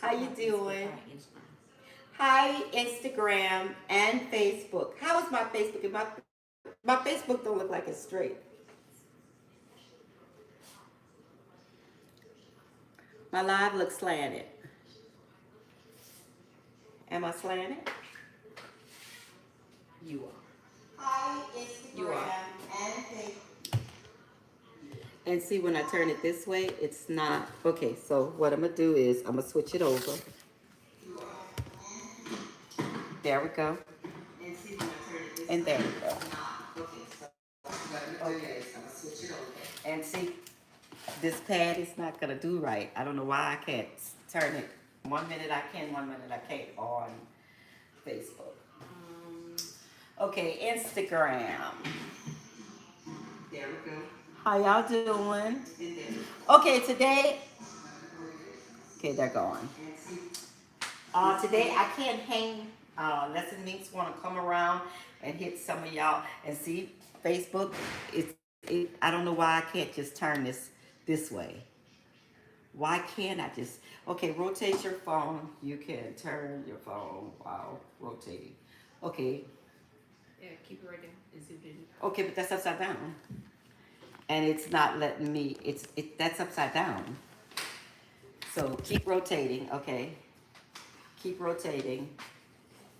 How you doing? Hi, Instagram and Facebook. How is my Facebook? My Facebook don't look like it's straight. My live looks slanted. Am I slanted? You are. Hi, You are. Instagram and Facebook. And see, when I turn it this way, it's not. Okay, so what I'm going to do is I'm going to switch it over. There we go. And see, when I turn it this and there we go. Okay, so what I'm going to do is I'm going to switch it over. And see, this pad is not going to do right. I don't know why I can't turn it. 1 minute I can, 1 minute I can't on Facebook. Okay, Instagram. There we go. How y'all doing? Okay, today. Okay, they're gone. Today I can't hang. Lesson Minks want to come around and hit some of y'all and see Facebook. I don't know why I can't just turn this way. Why can't I just? Okay, rotate your phone. You can turn your phone while rotating. Okay. Yeah, keep it right there and see what they do. Okay, but that's upside down. And it's not letting me, that's upside down. So keep rotating, okay. Keep rotating.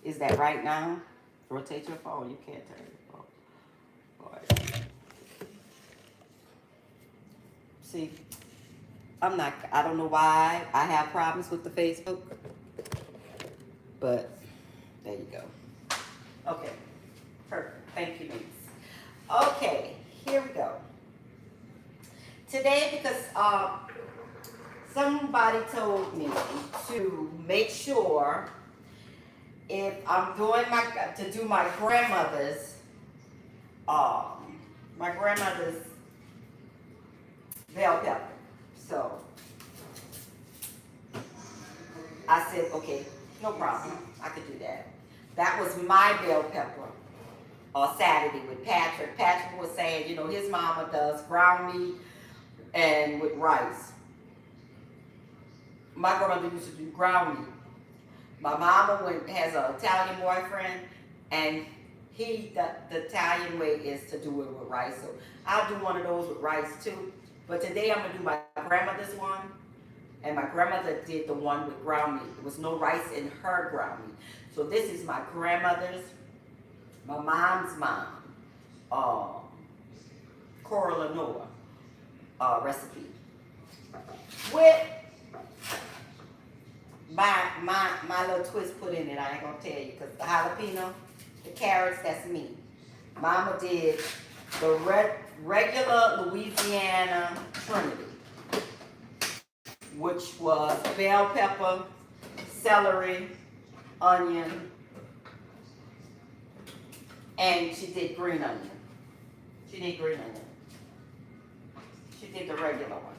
Is that right now? Rotate your phone, you can't turn your phone. Boy. See, I don't know why I have problems with the Facebook, but there you go. Okay, perfect, thank you, Denise. Okay, here we go. Today, because somebody told me to make sure if I'm doing to do my grandmother's, my grandmother's bell pepper. So I said, okay, no problem, I could do that. That was my bell pepper. Saturday with Patrick. Patrick was saying, you know, his mama does ground meat and with rice. My grandmother used to do ground meat. My mama has an Italian boyfriend, and the Italian way is to do it with rice. So I'll do one of those with rice too. But today I'm gonna do my grandmother's one, and my grandmother did the one with ground meat. There was no rice in her ground meat. So this is my grandmother's, my mom's mom, Cora Lenore recipe. With my little twist put in it, I ain't gonna tell you, because the jalapeno, the carrots, that's me. Mama did the regular Louisiana Trinity, which was bell pepper, celery, onion, and she did green onion. She did green onion. She did the regular one.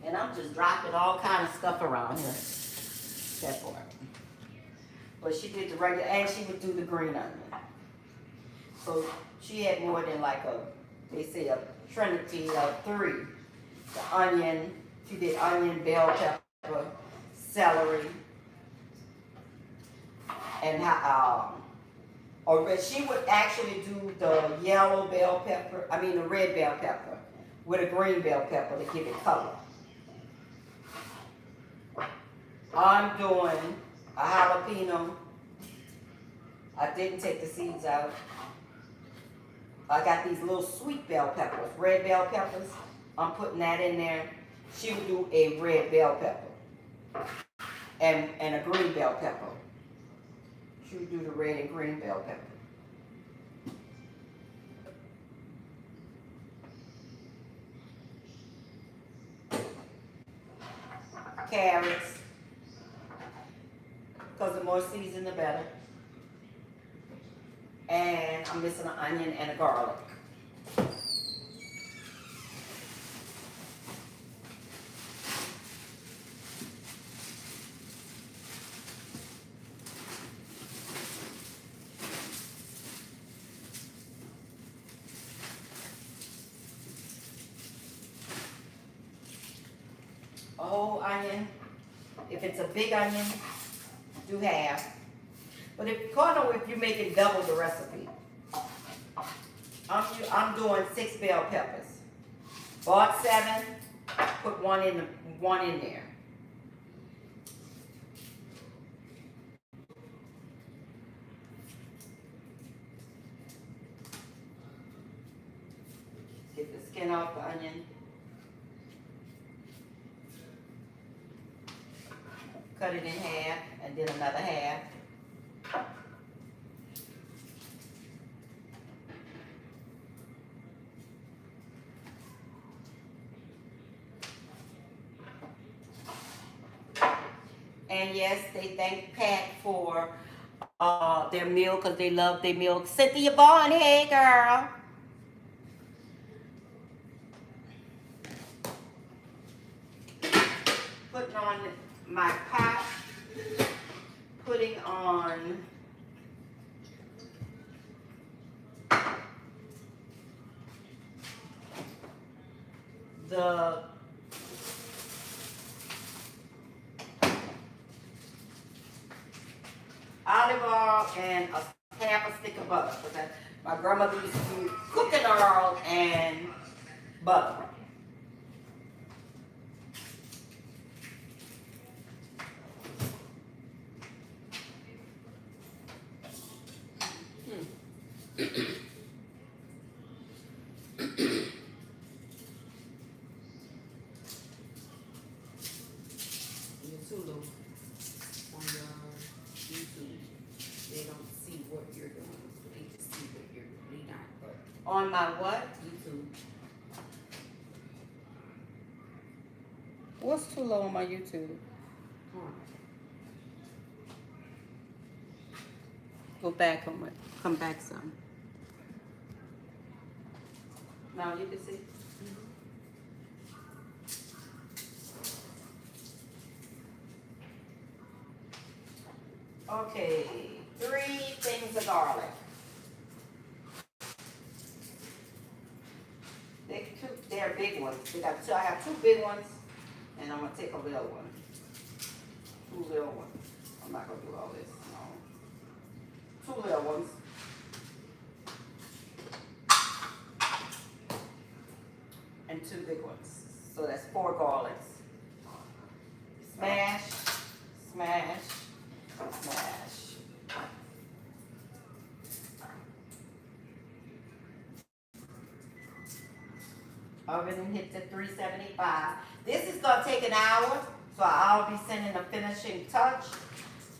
And I'm just dropping all kind of stuff around here. That part. But she did the regular, and she would do the green onion. So she had more than like they say a trinity of three. The onion, she did onion, bell pepper, celery, and or she would actually do the yellow bell pepper, the red bell pepper with a green bell pepper to give it color. I'm doing a jalapeno. I didn't take the seeds out. I got these little sweet bell peppers, red bell peppers. I'm putting that in there. She would do a red bell pepper and a green bell pepper. She would do the red and green bell pepper. Carrots, because the more seasoned the better. And I'm missing an onion and a garlic. A whole onion If it's a big onion, do half. But if you make it double the recipe. I'm doing 6 bell peppers. Bought 7, put one in there. Get the skin off the onion. Cut it in half, and then another half. And yes, they thank Pat for their meal because they love their milk. Cynthia Vaughn, hey girl. Putting on my pot, putting on the olive oil and half a stick of butter. Because my grandmother used to do cooking oil and butter. Tulu on your YouTube, they don't see what you're doing. They just see what you're really not. But On my what? YouTube, What's too low on my YouTube? Go back on it. Come back some. Now you can see. Okay, 3 things of garlic. They're big ones. I have 2 big ones, and I'm gonna take a little one. 2 little ones. I'm not gonna do all this. No. 2 little ones. And 2 big ones. So that's 4 garlics. Smash, smash, smash. Oven hits at 375. This is gonna take an hour, so I'll be sending a finishing touch.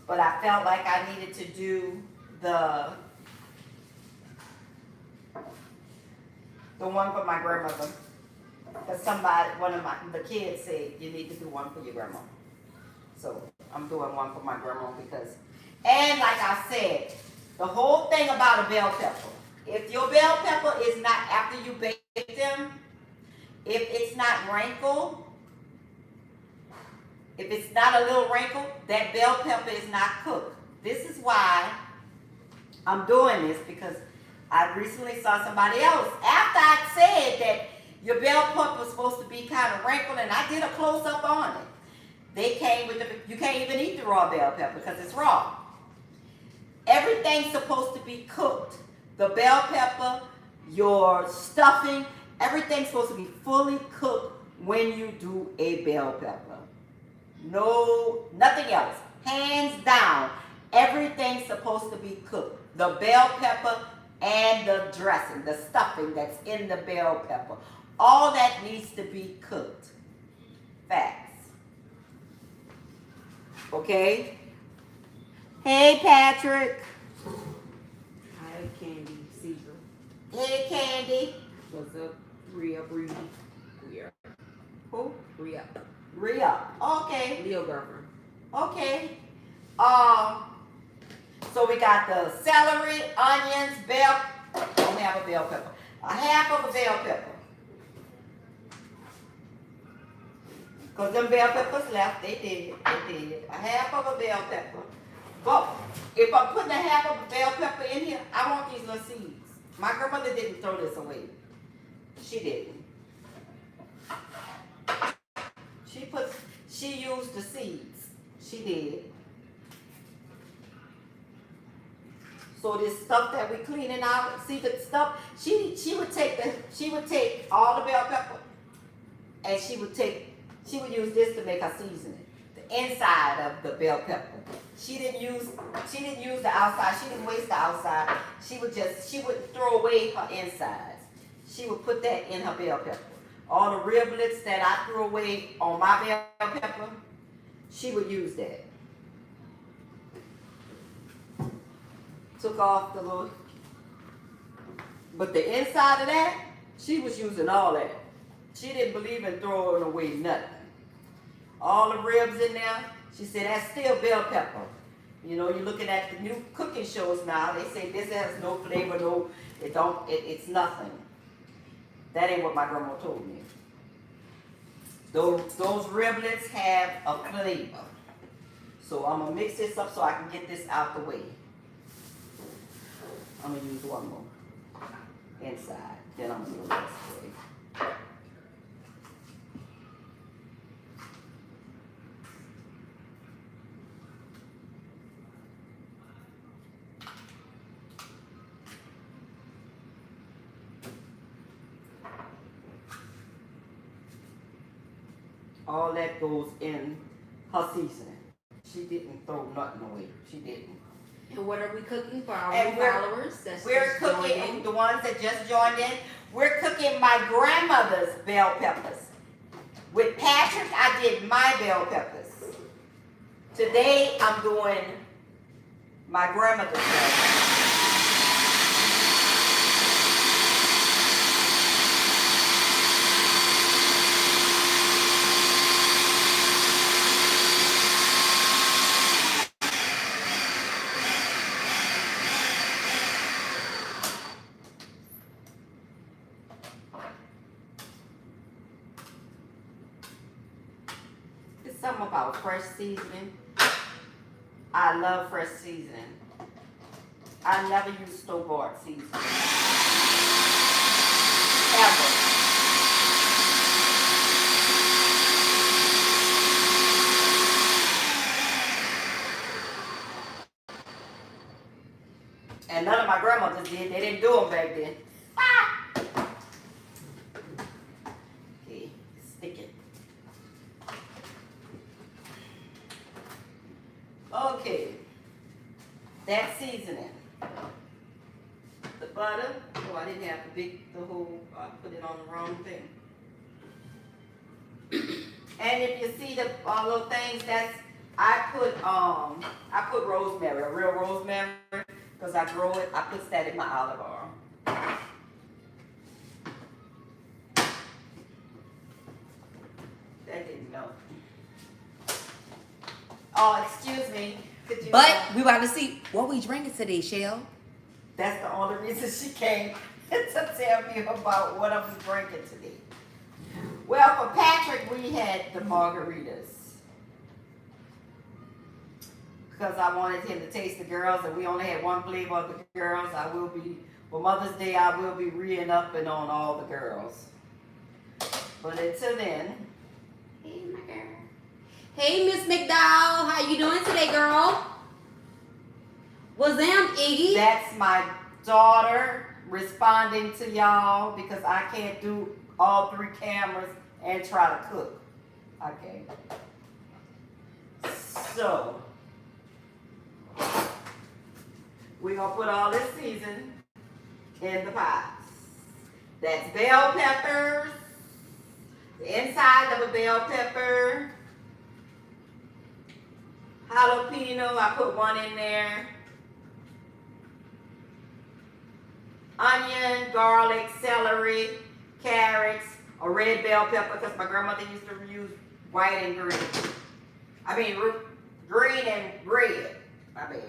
But I felt like I needed to do the one for my grandmother. Because one of the kids said you need to do one for your grandma. So I'm doing one for my grandma because, and like I said, the whole thing about a bell pepper, if your bell pepper is not, after you bake them, if it's not wrinkled, if it's not a little wrinkled, that bell pepper is not cooked. This is why I'm doing this, because I recently saw somebody else, after I said that your bell pepper was supposed to be kind of wrinkled, and I did a close-up on it. They came with you can't even eat the raw bell pepper because it's raw. Everything's supposed to be cooked. The bell pepper, your stuffing, everything's supposed to be fully cooked when you do a bell pepper. No, nothing else. Hands down, everything's supposed to be cooked. The bell pepper and the dressing, the stuffing that's in the bell pepper. All that needs to be cooked. Facts. Okay? Hey, Patrick. hi Candy, Caesar. Hey, Candy. What's up, Rhea, Bree? Rhea. Who? Rhea. Rhea. Okay. Leo girlfriend. Okay. So we got the celery, onions, bell. Don't have a bell pepper. A half of a bell pepper. Because them bell peppers left, they did. A half of a bell pepper. But if I'm putting a half of a bell pepper in here, I want these little seeds. My grandmother didn't throw this away. She didn't. She used the seeds. She did. So this stuff that we cleaning out, see the stuff, she would take all the bell pepper and she would use this to make her seasoning. The inside of the bell pepper. She didn't use the outside. She didn't waste the outside. She would throw away her insides. She would put that in her bell pepper. All the riblets that I threw away on my bell pepper, she would use that. Took off the little, but the inside of that, she was using all that. She didn't believe in throwing away nothing. All the ribs in there, she said that's still bell pepper. You know, you're looking at the new cooking shows now. They say this has no flavor, it's nothing. That ain't what my grandma told me. Those riblets have a flavor. So I'm gonna mix this up so I can get this out the way. I'm gonna use one more inside. Then I'm gonna do the rest away. All that goes in her seasoning. She didn't throw nothing away. She didn't. And what are we cooking for our And followers? We're cooking, the ones that just joined in, we're cooking my grandmother's bell peppers. With Patrick, I did my bell peppers. Today, I'm doing my grandmother's bell peppers. Something about fresh seasoning. I love fresh seasoning. I never use store-bought seasoning. Ever. And none of my grandmothers did. They didn't do them back then. Okay, stick it. Okay, that seasoning, the butter. Oh, I didn't have the whole. I put it on the wrong thing. And if you see the little things, I put rosemary, a real rosemary, because I grow it. I put that in my olive oil. That didn't melt. Oh, excuse me. But we about to see what we drinking today, Shell. That's the only reason she came to tell me about what I was drinking today. Well, for Patrick, we had the margaritas. Because I wanted him to taste the girls, and we only had one flavor of the girls. For Mother's Day, I will be re-upping and on all the girls. But until then, Hey, my girl. Hey, Miss McDowell, how you doing today, girl? What's them, Iggy? that's my daughter responding to y'all because I can't do all 3 cameras and try to cook. Okay. So, we're going to put all this season in the pots. That's bell peppers, the inside of a bell pepper, jalapeno, I put 1 in there, onion, garlic, celery, carrots, a red bell pepper because my grandmother used to use white and green. I mean green and red. My bad.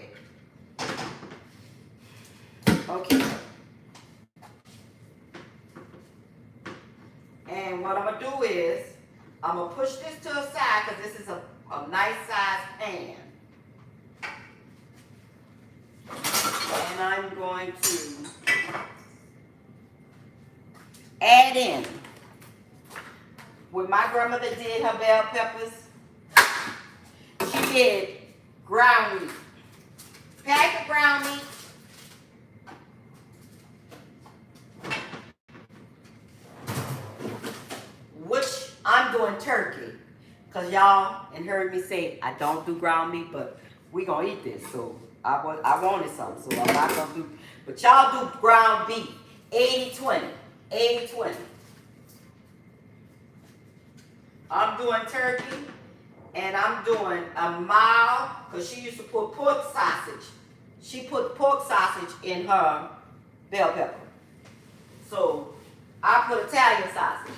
Okay. And what I'm going to do is, I'm going to push this to the side because this is a nice size pan. And I'm going to add in, when my grandmother did her bell peppers, she get ground meat. Pack of ground meat. Which I'm doing turkey. Because y'all heard me say I don't do ground meat, but we going to eat this. So I wanted some, so I'm not going to do. But y'all do ground beef. 80-20. 80-20. I'm doing turkey. And I'm doing a mild, because she used to put pork sausage. She put pork sausage in her bell pepper. So I put Italian sausage.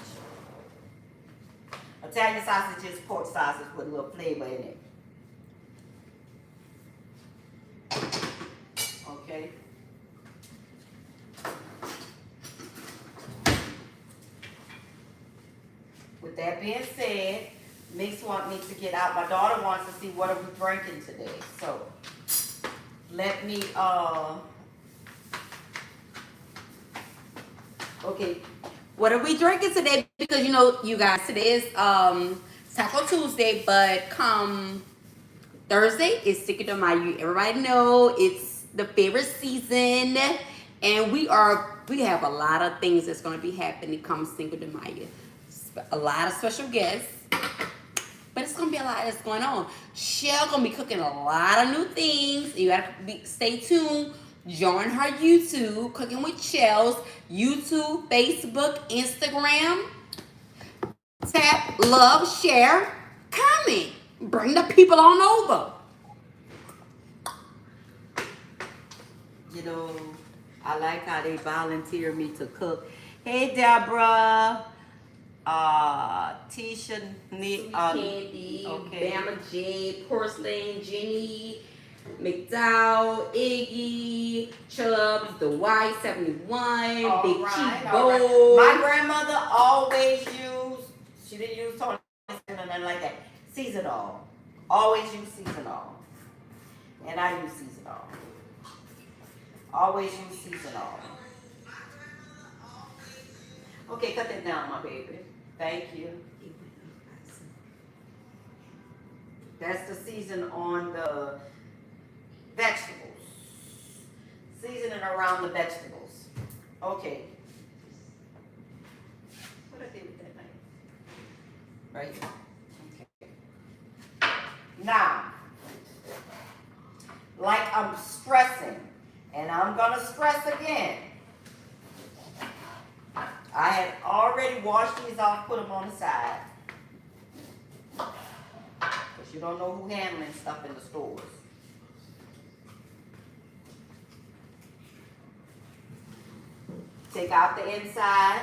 Italian sausage is pork sausage with a little flavor in it. Okay. With that being said, Mix want me to get out. My daughter wants to see what are we drinking today. So let me okay. What are we drinking today? Because you know, you guys, today is Taco Tuesday, but come Thursday is Cinco de Mayo. Everybody know it's the favorite season, and we have a lot of things that's gonna be happening come Cinco de Mayo. A lot of special guests, but it's gonna be a lot that's going on. Shell gonna be cooking a lot of new things. You gotta stay tuned. Join her YouTube, Cooking with Shells, YouTube, Facebook, Instagram. Tap, love, share, comment. Bring the people on over. You know, I like how they volunteer me to cook. Hey, Deborah. Tisha, Candy, okay. Bama J, Porcelain, Jenny, McDowell, Iggy, Chubbs, The White 71, All Big right, Cheap all right. Gold. My grandmother always used, she didn't use Tony or nothing like that. Seasonal. Always use seasonal. And I use seasonal. Always use seasonal. Okay, cut that down, my baby. Thank you. That's the season on the vegetables. Seasoning around the vegetables. Okay. What I did with that knife? Right here. Okay. Now, like I'm stressing, and I'm gonna stress again. I had already washed these off, put them on the side. Because you don't know who's handling stuff in the stores. Take out the inside.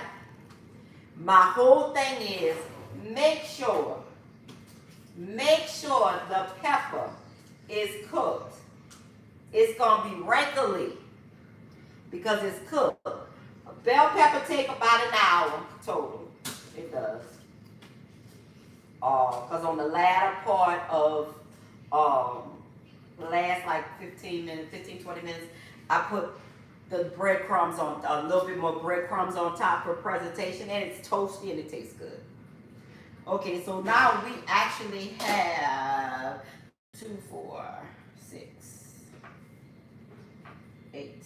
My whole thing is make sure the pepper is cooked. It's going to be wrinkly because it's cooked. A bell pepper take about an hour total. It does. Because on the latter part of the last like 15, 20 minutes, I put the breadcrumbs on, a little bit more breadcrumbs on top for presentation, and it's toasty and it tastes good. Okay, so now we actually have 2, 4, 6, 8.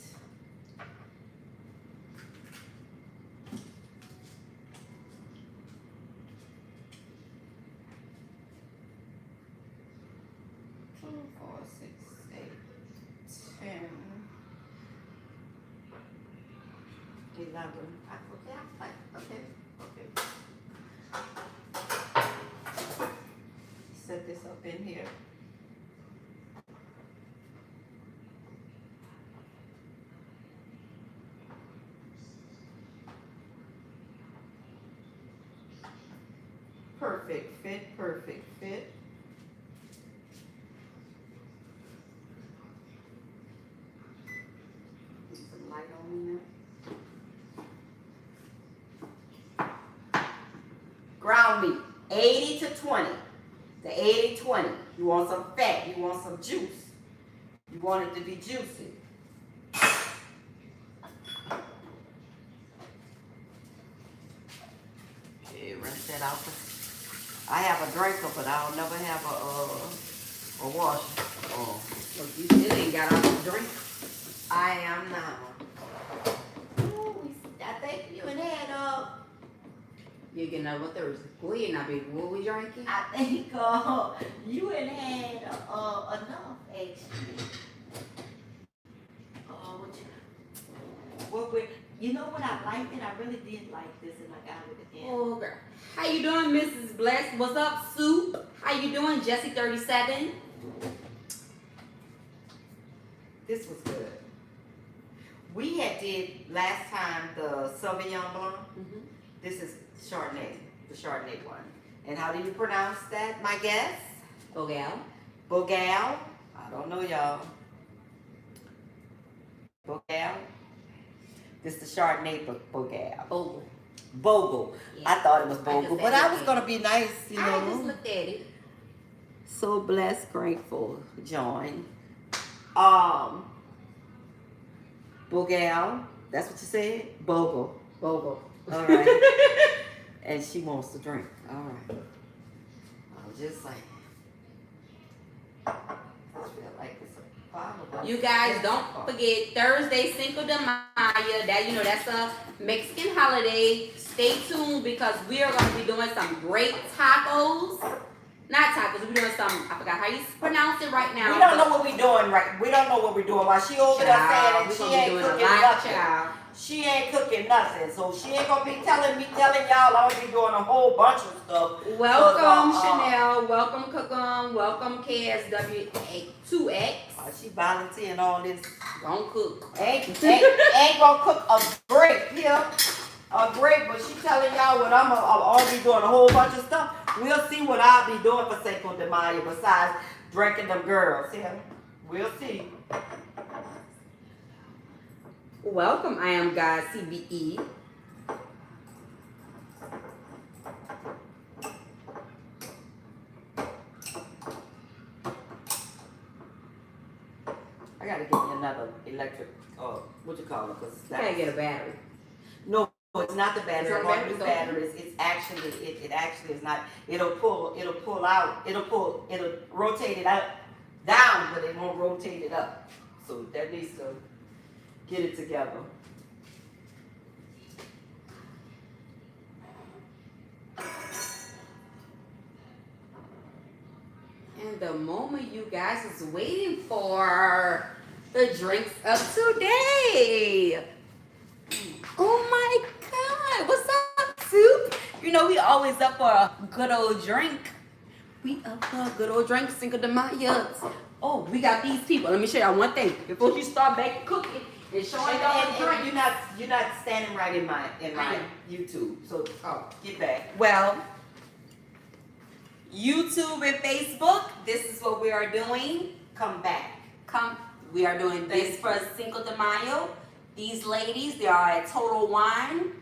Okay. Set this up in here. Perfect fit, perfect fit. Put some light on there. Ground meat, 80 to 20. The 80-20. You want some fat, you want some juice. You want it to be juicy. Okay, rinse that out. I have a drinker, but I'll never have a Or wash it. Oh. Look, you still ain't got all the drink. I am now. Ooh, I think you and had You're getting over Thursday. Go ahead now, baby. What we drinking? I think you and had enough actually. You know what, I liked it. I really did like this, and I got it again. Oh, girl. How you doing, Mrs. Bless? What's up, Soup? How you doing, Jessie37? This was good. We had did last time the Sauvignon Blanc. Mm-hmm. This is Chardonnay, the Chardonnay one. And how do you pronounce that, my guess? Bogal. Bogal. I don't know, y'all. Bogal. This is the Chardonnay Bogal. Bogle. Bogle. Yeah. I thought it was I Bogle, just but said I it. was gonna be nice, you know. I just looked at it. So blessed, grateful, join. Bogal. That's what you said? Bogle. Bogle. All right. And she wants to drink. All right. I was just like, I feel like it's a bottle. You guys don't forget Thursday Cinco de Mayo. That that's a Mexican holiday. Stay tuned because we are going to be doing some great tacos. Not tacos. We're doing some. I forgot how you pronounce it right now. We don't know what we're doing right. We don't know what we're doing. While she over there saying that she ain't cooking nothing. She ain't cooking nothing, so she ain't gonna be telling y'all I'm gonna be doing a whole bunch of stuff. Welcome Chanel, welcome Cookum, welcome KSW2X. She volunteering all this. Don't cook. Ain't gonna cook a grape here. A grape, but she telling y'all what I'll be doing a whole bunch of stuff. We'll see what I'll be doing for Cinco de Mayo besides drinking them girls. Yeah, we'll see. Welcome, I am God CBE. I gotta get me another electric, what you call it? Cause You gotta get a battery. No, it's not the battery. It's not batteries, though. Batteries. It's actually, it actually is not. It'll rotate it up, down, but it won't rotate it up. So that needs to get it together. And the moment you guys is waiting for the drinks of today. Oh my God, what's up, Soup? You know we always up for a good old drink. We up for a good old drink, Cinco de Mayo. Oh, we got these people. Let me show y'all one thing. Before you start baking cooking and showing y'all the drink. You're not standing right in my YouTube. So get back. Well, YouTube and Facebook, this is what we are doing. Come back. We are doing this for Cinco de Mayo. These ladies, they are at Total Wine.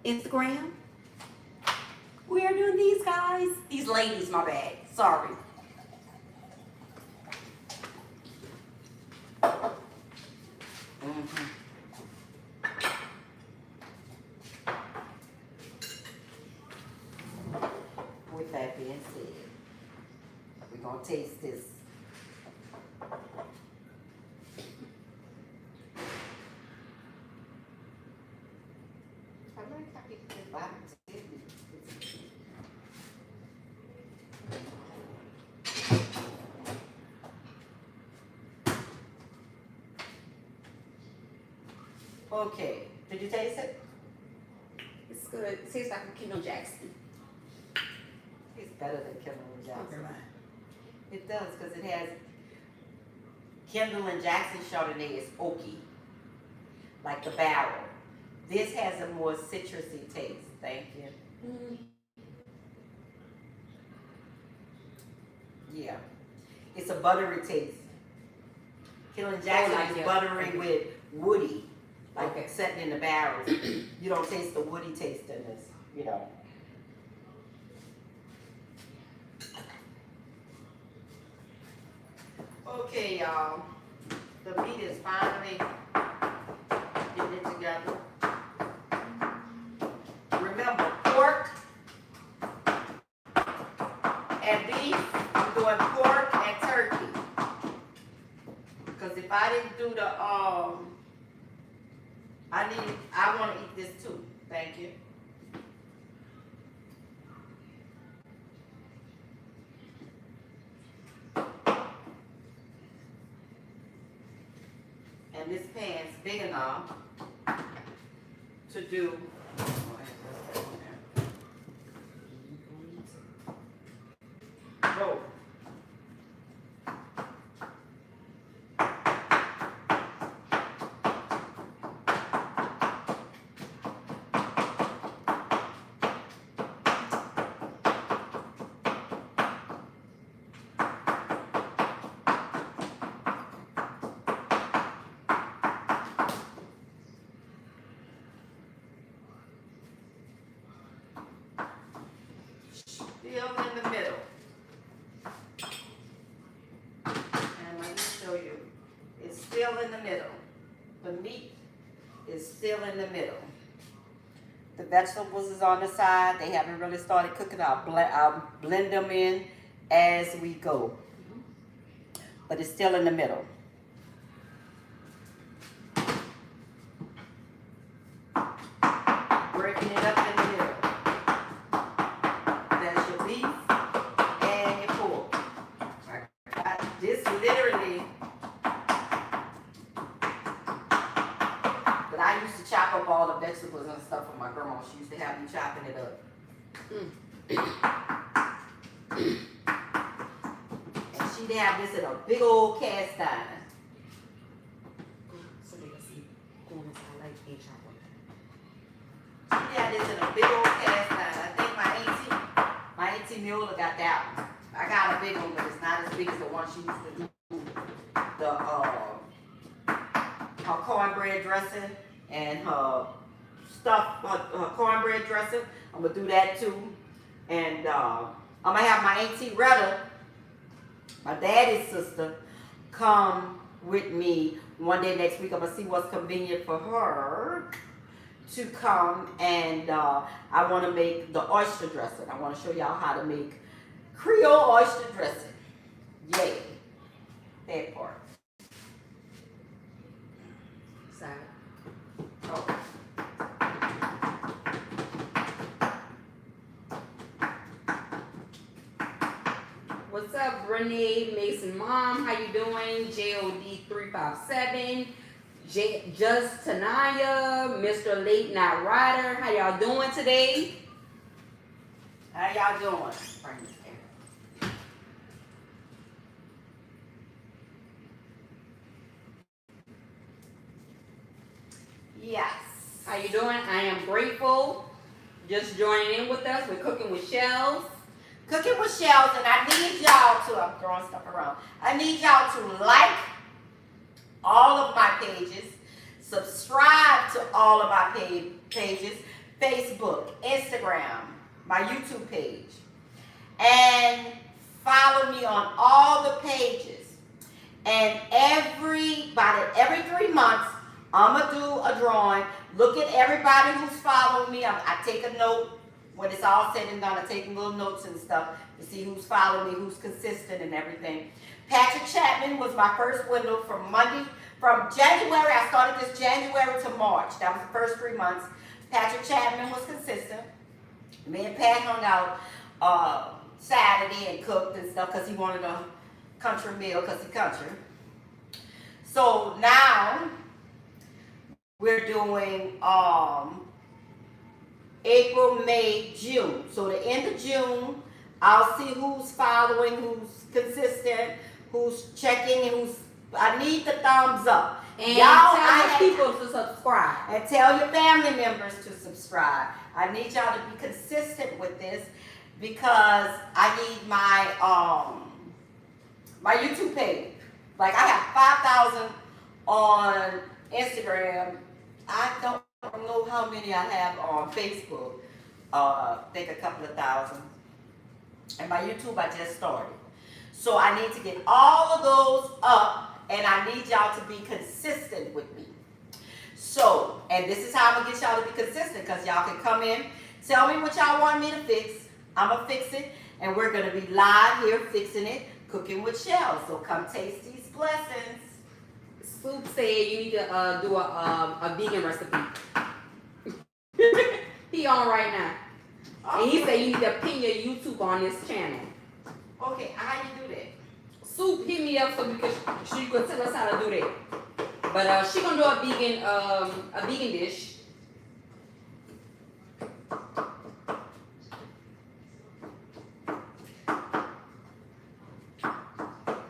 Instagram. We are doing these guys. These ladies, my bad. Sorry. Mm-hmm. With that being said, we're gonna taste this. I like how people get by. Okay, did you taste it? It's good. It tastes like a Kendall Jackson. It's better than Kendall and Jackson. It does, because it has Kendall and Jackson Chardonnay is oaky, like the barrel. This has a more citrusy taste. Thank you. Mm. Yeah, it's a buttery taste. Kendall and Jackson is buttery with woody, like setting in the barrels. You don't taste the woody taste in this, you know. Okay, y'all. The meat is finally getting it together. Remember, pork and beef, I'm doing pork and turkey. Because if I didn't do the, I want to eat this too. Thank you. And this pan's big enough to do. Roll. Still in the middle. And let me show you. It's still in the middle. The meat is still in the middle. The vegetables is on the side. They haven't really started cooking. I'll blend them in as we go. But it's still in the middle. Breaking it up in the middle. That's your beef and your pork. This literally, but I used to chop up all the vegetables and stuff with my grandma. She used to have me chopping it up. And she'd have this in a big old cast iron. So they can see going inside like a chopper. She had this in a big old cast iron. I think my auntie Mueller got that one. I got a big one, but it's not as big as the one she used to do. Her cornbread dressing and her her cornbread dressing. I'm gonna do that too. And I'm gonna have my auntie Retta, my daddy's sister, come with me one day next week. I'm gonna see what's convenient for her to come, and I want to make the oyster dressing. I want to show y'all how to make Creole oyster dressing. Yay. That part. Side. Oh. What's up, Renee, Mason Mom? How you doing? JOD357. Just Tanaya, Mr. Late Night Rider. How y'all doing today? How y'all doing? Bring this here. Yes. How you doing? I am grateful. Just joining in with us. We're cooking with shells. Cooking with Shells, and I need y'all to, I'm throwing stuff around. I need y'all to like all of my pages, subscribe to all of my pages, Facebook, Instagram, my YouTube page, and follow me on all the pages. And every 3 months, I'm going to do a drawing. Look at everybody who's following me. I take a note. When it's all said and done, I take little notes and stuff to see who's following me, who's consistent and everything. Patrick Chapman was my first window from January. I started this January to March. That was the first 3 months. Patrick Chapman was consistent. Me and Pat hung out Saturday and cooked and stuff because he wanted a country meal because he's country. So now we're doing April, May, June. So the end of June, I'll see who's following, who's consistent, who's checking, and I need the thumbs up. And tell people to subscribe. And tell your family members to subscribe. I need y'all to be consistent with this because I need my my YouTube page. Like I have 5,000 on Instagram. I don't know how many I have on Facebook. I think a couple of thousand. And my YouTube I just started. So I need to get all of those up, and I need y'all to be consistent with me. So, and this is how I'm gonna get y'all to be consistent, because y'all can come in, tell me what y'all want me to fix. I'm gonna fix it, And we're gonna be live here fixing it, cooking with shells. So come taste these blessings. Soup said you need to do a vegan recipe. He on right now. Okay. And he said you need to pin your YouTube on this channel. Okay, how you do that? Soup hit me up so you could tell us how to do that. But she gonna do a vegan dish.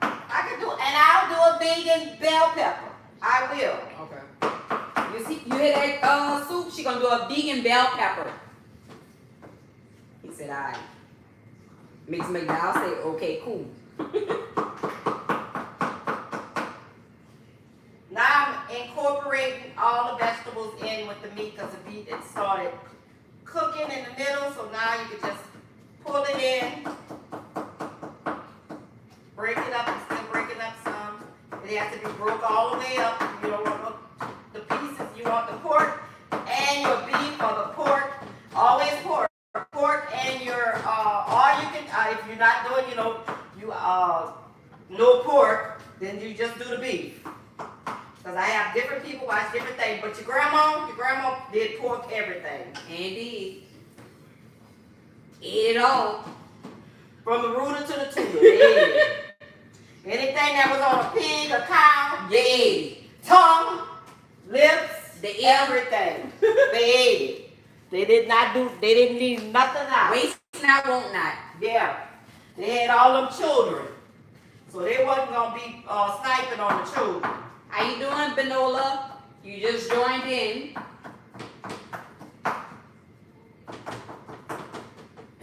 I can do, and I'll do a vegan bell pepper. I will. Okay. You see, you hear that soup? She gonna do a vegan bell pepper. He said, "Alright." Mix McDowell say, "Okay, cool." Now I'm incorporating all the vegetables in with the meat because the meat it started cooking in the middle. So now you can just pull it in, break it up, and still breaking up some. It has to be broke all the way up. You don't want the pieces. You want the pork and your beef or the pork. Always pork. Pork and your or you can if you're not doing no pork, then you just do the beef. Because I have different people watch different things. But your grandma did pork everything. Indeed. Eat it all. From the rooter to the tutor, they ate it. Anything that was on a pig, a cow, they ate it. Tongue, lips, everything. They ate it. They didn't leave nothing out. Waste not, won't not. Yeah. They had all them children. So they wasn't going to be sniping on the children. How you doing, Benola? You just joined in.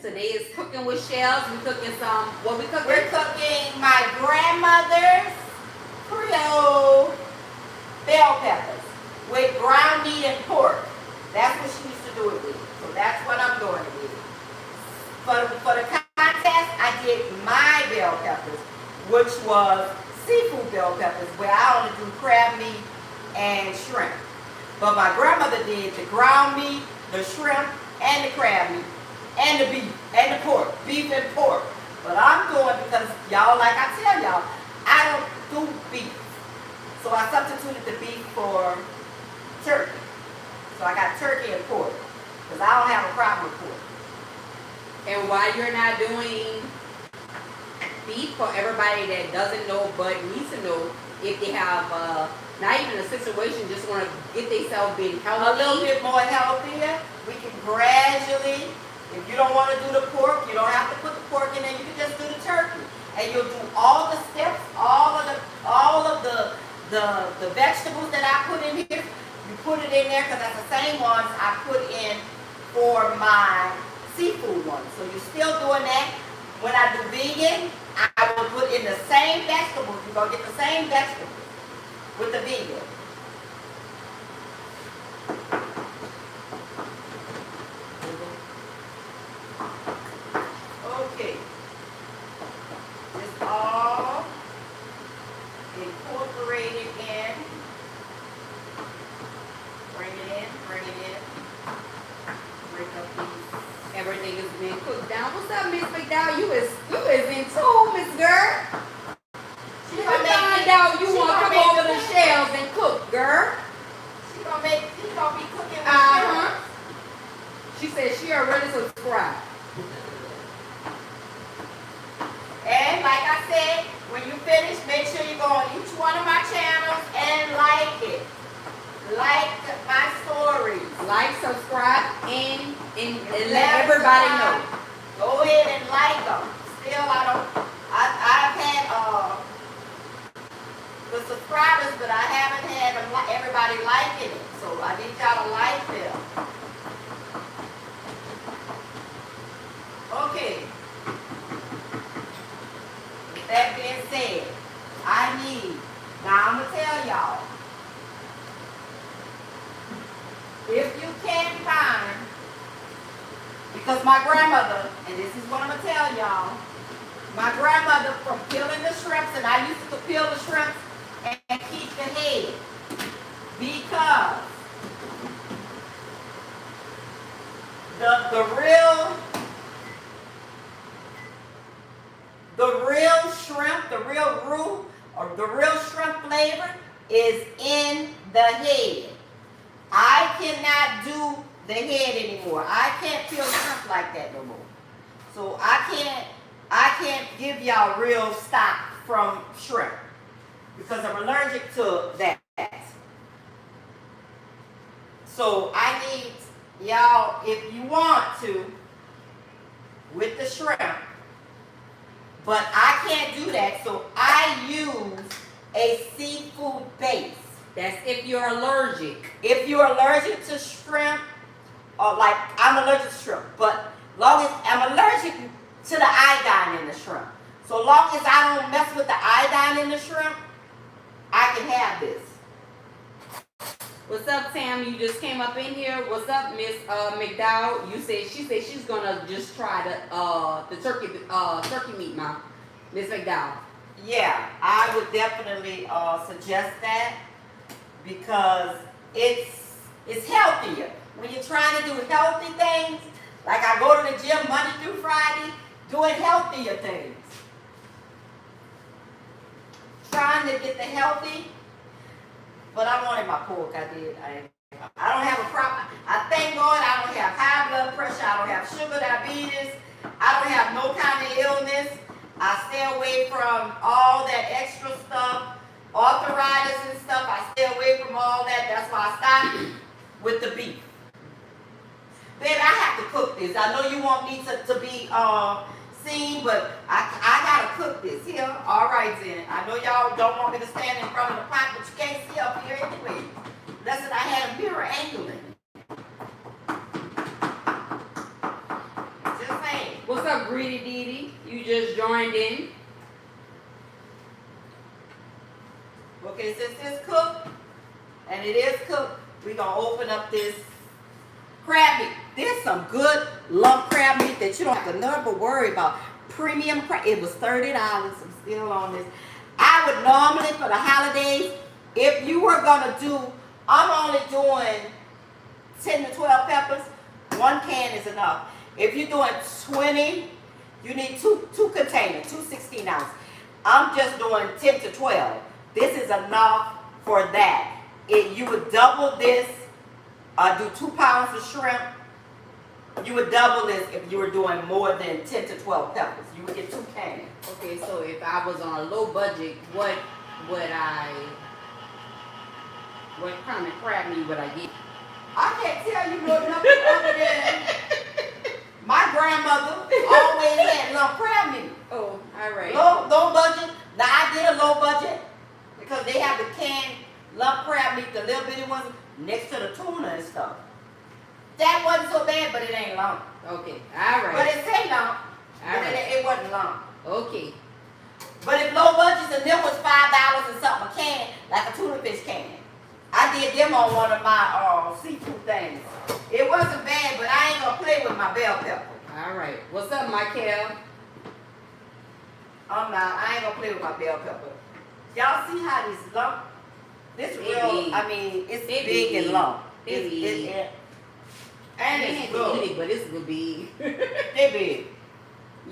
Today is cooking with shells. We're cooking some, what we cooking? We're cooking my grandmother's Creole bell peppers with ground meat and pork. That's what she used to do it with. So that's what I'm doing it with. For the contest, I did my bell peppers, which was seafood bell peppers, where I only do crab meat and shrimp. But my grandmother did the ground meat, the shrimp, and the crab meat, and the beef, and the pork, beef and pork. But I'm doing, because y'all, like I tell y'all, I don't do beef. So I substituted the beef for turkey. So I got turkey and pork, because I don't have a problem with pork. And while you're not doing beef, for everybody that doesn't know but needs to know, if they have not even a situation, just want to get themselves being healthy. A little bit more healthier, we can gradually, if you don't want to do the pork, you don't have to put the pork in there, you can just do the turkey. And you'll do all the steps, all of the vegetables that I put in here. You put it in there because that's the same ones I put in for my seafood ones. So you're still doing that. When I do vegan, I will put in the same vegetables. You're going to get the same vegetables with the vegan. Okay. It's all incorporated in. Bring it in. Break up these. Everything is being cooked down. What's up, Miss McDowell? You is in tune, Miss Girl. She You gonna find out you want to come over the shells and cook, girl. She gonna be cooking with Uh-huh. She said she already subscribed. And like I said, when you finish, make sure you go on each one of my channels and like it. Like my stories. Like, subscribe, and let everybody know. Go ahead and like them. Still, I've had the subscribers, but I haven't had everybody liking it. So I need y'all to like them. Okay. With that being said, now I'm going to tell y'all, if you can find, because my grandmother, and this is what I'm going to tell y'all, my grandmother, from peeling the shrimps, and I used to peel the shrimps and keep the head, because the real The real shrimp, the real roux, or the real shrimp flavor is in the head. I cannot do the head anymore. I can't peel shrimp like that no more. So I can't give y'all real stock from shrimp because I'm allergic to that. So I need y'all, if you want to, with the shrimp, but I can't do that, so I use a seafood base. That's if you're allergic. If you're allergic to shrimp, or like I'm allergic to shrimp, but long as I'm allergic to the iodine in the shrimp. So long as I don't mess with the iodine in the shrimp, I can have this. What's up, Tam? You just came up in here. What's up, Miss McDowell? She said she's gonna just try the turkey meat, Mom. Miss McDowell. Yeah, I would definitely suggest that because it's healthier. When you're trying to do healthy things, like I go to the gym Monday through Friday, doing healthier things. Trying to get the healthy, but I wanted my pork. I did. I don't have a problem. I thank God I don't have high blood pressure. I don't have sugar diabetes. I don't have no kind of illness. I stay away from all that extra stuff, arthritis and stuff. I stay away from all that. That's why I stopped with the beef. Baby, I have to cook this. I know you want me to be seen, but I gotta cook this here. All right then. I know y'all don't want me to stand in front of the pot, but you can't see up here anyway. Listen, I had a mirror angling. Just saying. What's up, Greedy Dee? You just joined in. Okay, since it's cooked, and it is cooked, we're gonna open up this crab meat. There's some good lump crab meat that you don't have to never worry about. Premium crab. It was $30. I'm still on this. I would normally, for the holidays, if you were gonna do, I'm only doing 10 to 12 peppers. One can is enough. If you're doing 20, you need two containers, 2 16 ounce. I'm just doing 10 to 12. This is enough for that. You would double this, do 2 pounds of shrimp. You would double this if you were doing more than 10 to 12 peppers. You would get 2 cans. Okay, so if I was on a low budget, what kind of crab meat would I get? I can't tell you nothing other than my grandmother always had lump crab meat. Oh, all right. Low budget. Now I did a low budget because they have the canned lump crab meat, the little bitty ones next to the tuna and stuff. That wasn't so bad, but it ain't lump. Okay, all right. But it say lump, All but right. it wasn't lump. Okay. But if low budgets and them was $5 and something a can, like a tuna fish can. I did them on one of my seafood things. It wasn't bad, but I ain't gonna play with my bell pepper. All right. What's up, Michael? I'm not. I ain't gonna play with my bell pepper. Y'all see how this lump? This They real. big. I mean, it's They big big. and lump. They big. And I it's had to good. eat it, but it's gonna be. They big.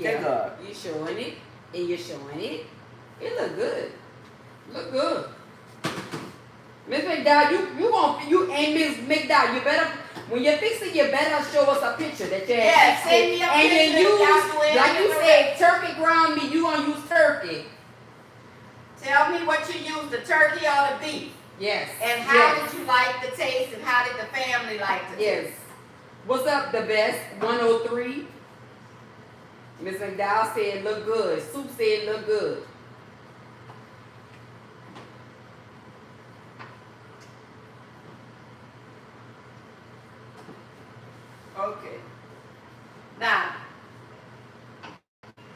They good. You showing it, and you're showing it. It look good. Look good. Miss McDowell, you and Miss McDowell, you better, when you're fixing, you better show us a picture that you Yeah, fixed send it. me a And then picture, use, y'all go ahead like and you do said, turkey ground meat, you gonna use turkey. Tell me what you use, the turkey or the beef. Yes. And how did you like the taste and how did the family like the Yes. taste? What's up, the best? 103. Miss McDowell said look good. Soup said look good. Okay. Now,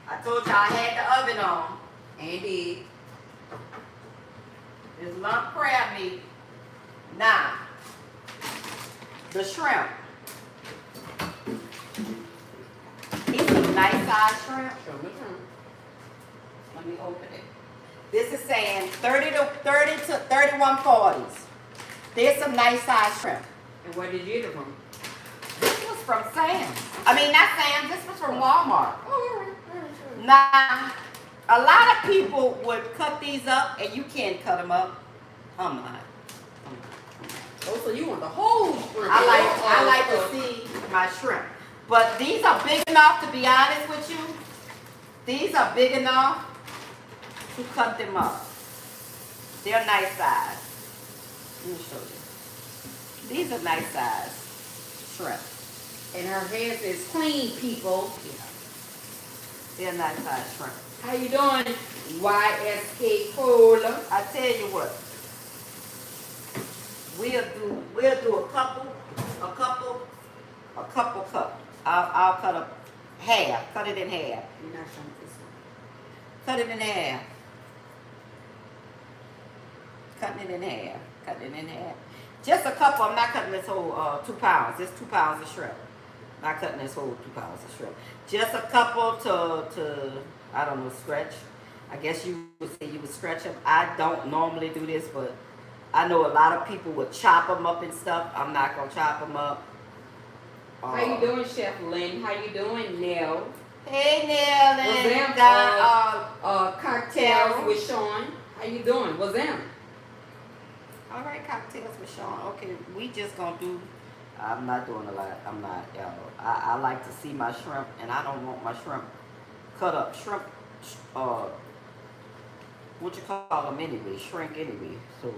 I told you I had the oven on. Andy. This lump crab meat. Now, the shrimp. It's a nice size shrimp. Show me some. Let me open it. This is saying 30 to 31.40s. There's some nice size shrimp. And where did you get it from? This was from Sam's. I mean, not Sam's. This was from Walmart. Oh, all right, sure. Now, A lot of people would cut these up, and you can't cut them up. I'm not. Oh, so you want the whole shrimp? I like to see my shrimp, but these are big enough. To be honest with you, these are big enough to cut them up. They're nice size. Let me show you. These are nice size shrimp. And her hair is clean, people. Yeah. They're nice size shrimp. How you doing, YSK Cola? I tell you what. We'll do a couple cup. I'll cut a half. Cut it in half. You're not showing this one. Cut it in half. Cutting it in half. Cutting it in half. Just a couple. I'm not cutting this whole 2 pounds. It's 2 pounds of shrimp. Not cutting this whole 2 pounds of shrimp. Just a couple to I don't know, stretch. I guess you would say you would stretch them. I don't normally do this, but I know a lot of people would chop them up and stuff. I'm not gonna chop them up. How you doing, Chef Lynn? How you doing, Nell? Hey, Nell. Was them cocktails with Sean? How you doing? Was them? All right, cocktails with Sean. Okay, we just gonna do. I'm not doing a lot. I'm not. I like to see my shrimp, and I don't want my shrimp cut up. Shrimp. What you call them anyway? Shrink anyway. So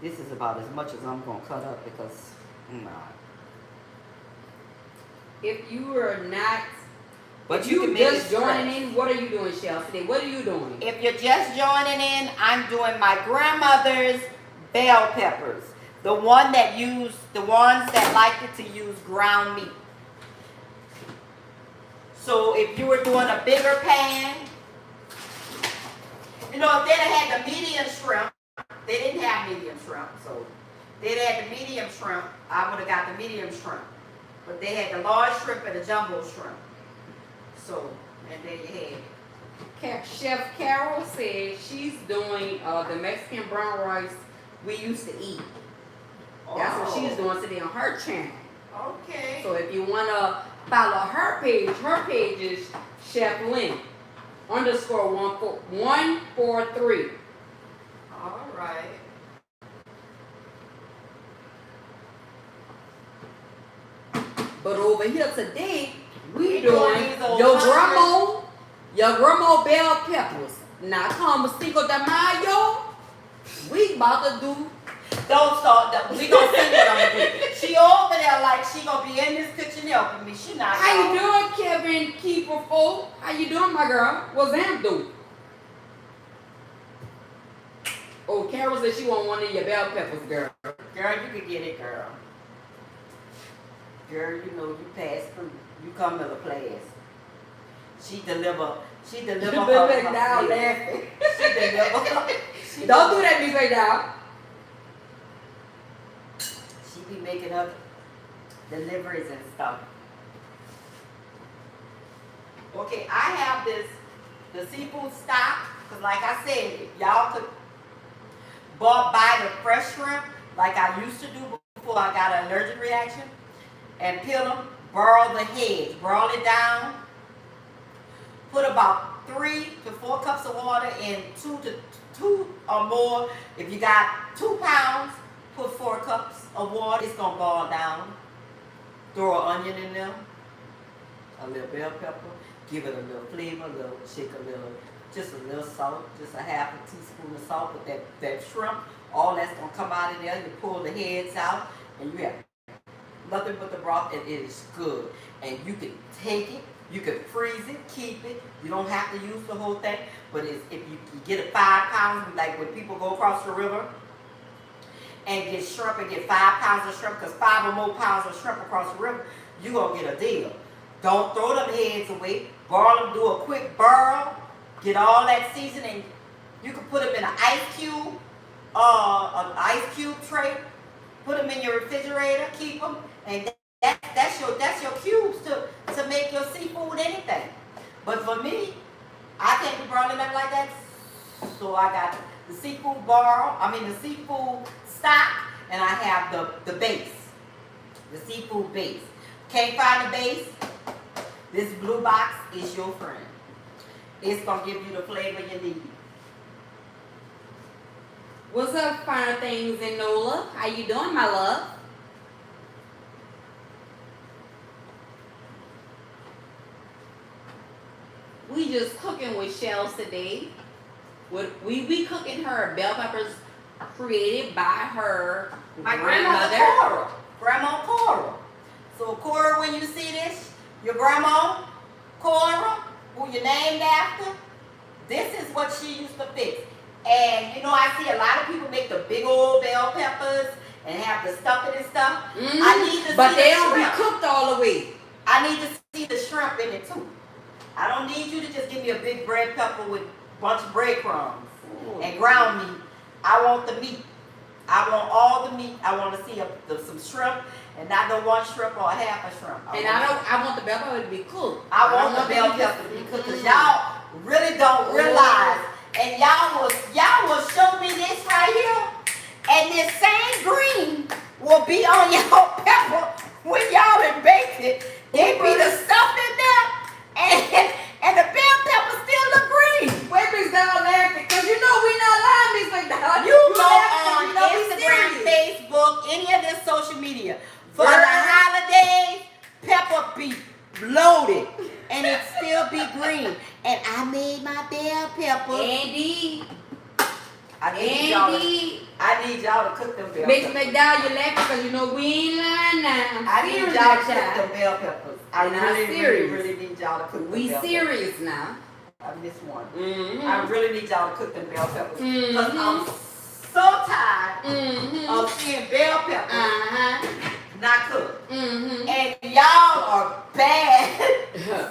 this is about as much as I'm gonna cut up because nah. If you are not, But if you can you make it just joining stretch. in, what are you doing, Chef, today? What are you doing? If you're just joining in, I'm doing my grandmother's bell peppers. The ones that liked it to use ground meat. So if you were doing a bigger pan, you know, if they'd have had the medium shrimp, they didn't have medium shrimp, so they'd had the medium shrimp, I would have got the medium shrimp. But they had the large shrimp and the jumbo shrimp. So, and there you have it. Chef Carol says she's doing the Mexican brown rice we used to eat. That's what she's doing today on her channel. Okay. So if you want to follow her page is Chef Lynn _143. All right. But over here today, we We doing doing these old your grandma bell peppers. Now come Cinco de Mayo, we about to do. Don't start that. We gonna see what I'm gonna do. She over there like she gonna be in this kitchen helping me. She not. How you doing, Kevin Keeper Folk? How you doing, my girl? What's Am doing? Oh, Carol said she want one of your bell peppers, girl. Girl, you can get it, girl. Girl, you know you pass through. You come to the class. She deliver. She deliver. Look now, laughing. She deliver. Don't do that, Big now. She be making up deliveries and stuff. Okay, I have the seafood stock, because like I said, if y'all could buy the fresh shrimp like I used to do before I got an allergic reaction, and peel them, boil the heads, boil it down, put about 3 to 4 cups of water in 2 or more. If you got 2 pounds, put 4 cups of water. It's gonna boil down. Throw an onion in there, a little bell pepper, give it a little flavor, a little just a little salt, just a half a teaspoon of salt with that shrimp. All that's gonna come out of there. You pull the heads out, and you have nothing but the broth, and it is good. And you can take it, you can freeze it, keep it. You don't have to use the whole thing. But if you get a 5 pounds, like when people go across the river and get shrimp and get 5 pounds of shrimp, because 5 or more pounds of shrimp across the river, you're going to get a deal. Don't throw them heads away. Boil them, do a quick boil, get all that seasoning. You can put them in an ice cube tray, put them in your refrigerator, keep them, and that's your cubes to make your seafood anything. But for me, I can't be boiling them like that, so I got the seafood the seafood stock, and I have the base, the seafood base. Can't find the base? This blue box is your friend. It's gonna give you the flavor you need. What's up, finer things in Nola? How you doing, my love? We just cooking with shells today. We cooking her bell peppers created by her My grandmother. Cora. Grandma Cora. So Cora, when you see this, your grandma, Cora, who you named after, this is what she used to fix. And you know, I see a lot of people make the big old bell peppers and have the stuffing and stuff. Mm-hmm. I need to but see they the don't shrimp. be cooked all the way. I need to see the shrimp in it too. I don't need you to just give me a big red pepper with a bunch of breadcrumbs and ground meat. I want the meat. I want all the meat. I want to see some shrimp, and not the one shrimp or half a shrimp. I want the bell pepper to be cooked. I want the bell pepper to be cooked because y'all really don't realize. And y'all will show me this right here, and this same green will be on y'all pepper when y'all done baked it. It be the stuff in there, and the bell pepper still look green. Wait, Miss Doll laughing, because you know we not lying, Miss McDowell. You go on Instagram, Facebook, any of this social media. For the holidays, pepper be loaded, and it still be green. And I made my bell peppers. Andy. I need y'all to cook them bell Miss peppers. McDowell, you laughing because you know we ain't lying now. I need y'all to cook them bell peppers. I really need y'all to cook them We bell serious peppers. now. I missed one. Mm-hmm. I really need y'all to cook them bell peppers. Because Mm-hmm. I'm so tired of seeing bell peppers not cooked. Mm-hmm. And y'all are bad